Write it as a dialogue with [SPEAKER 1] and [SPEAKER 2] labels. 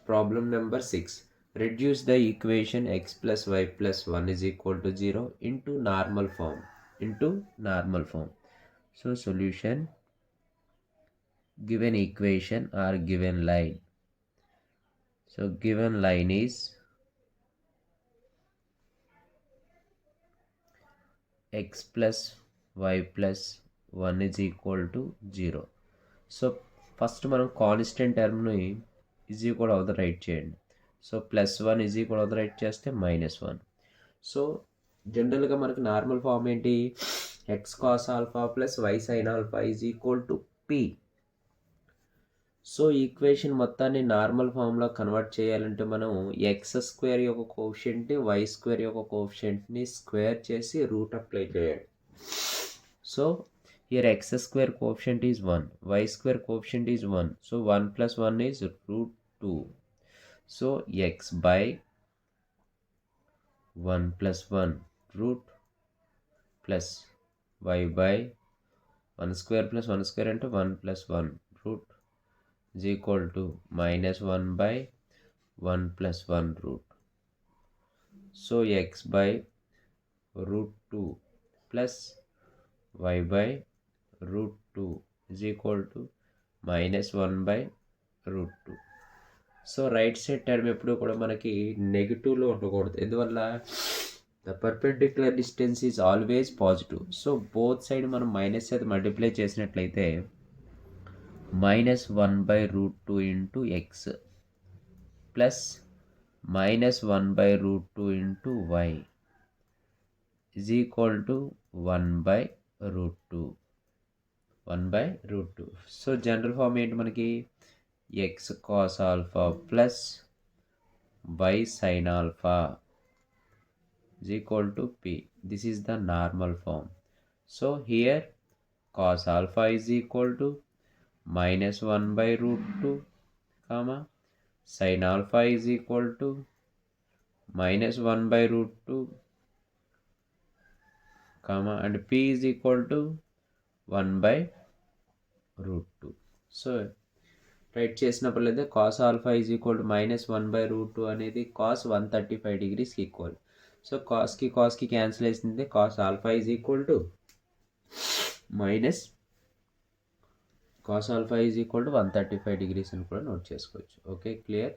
[SPEAKER 1] Problem number 6. Reduce the equation x plus y plus 1 is equal to 0 into normal form. So solution, given equation or given line. So given line is x plus y plus 1 is equal to 0. So first మనం constant టర్మ్ని is equal అవుతా right చేయండి. So +1 is equal అవుతా right చేస్తే -1. So జనరల్గా మనకి normal form ఏంటి, X cos alpha plus Y sine alpha is equal to P. So equation మొత్తాన్ని normal ఫామ్లో కన్వర్ట్ చేయాలంటే మనం ఎక్స్ స్క్వేర్ యొక్క కోఎఫిషియంట్ని వై స్క్వేర్ యొక్క కోఎఫిషియంట్ని స్క్వేర్ చేసి రూట్ అప్లై చేయాలి. So here x square coefficient is 1, y square coefficient is 1. So 1 plus 1 is root 2. So x by 1 plus 1 root plus y by 1 square plus 1 square into 1 plus 1 root is equal to -1 by 1 plus 1 root. So x by root 2 plus y by root 2 is equal to -1 by root 2. So right side term ఎప్పుడు కూడా మనకి నెగిటివ్లో ఉండకూడదు. ఎందువల్ల the perpendicular distance is always positive. So both side మనం minus అయితే multiply చేసినట్లయితే -1 by root 2 into x plus -1 by root 2 into y is equal to 1 by root 2. So general form ఏంటి మనకి, X cos alpha plus Y sine alpha is equal to p. This is the normal form. So here cos alpha is equal to -1 by root 2 comma sin alpha is equal to -1 by root 2 comma and p is equal to 1 by root 2. So right చేసినప్పుడు cos alpha is equal to -1 by root 2 అనేది cos 135 డిగ్రీస్కి equal. So కాస్కి cancel వేసింది, cos alpha is equal to cos alpha is equal to 135 degrees అని కూడా note చేసుకోవచ్చు. Okay, clear.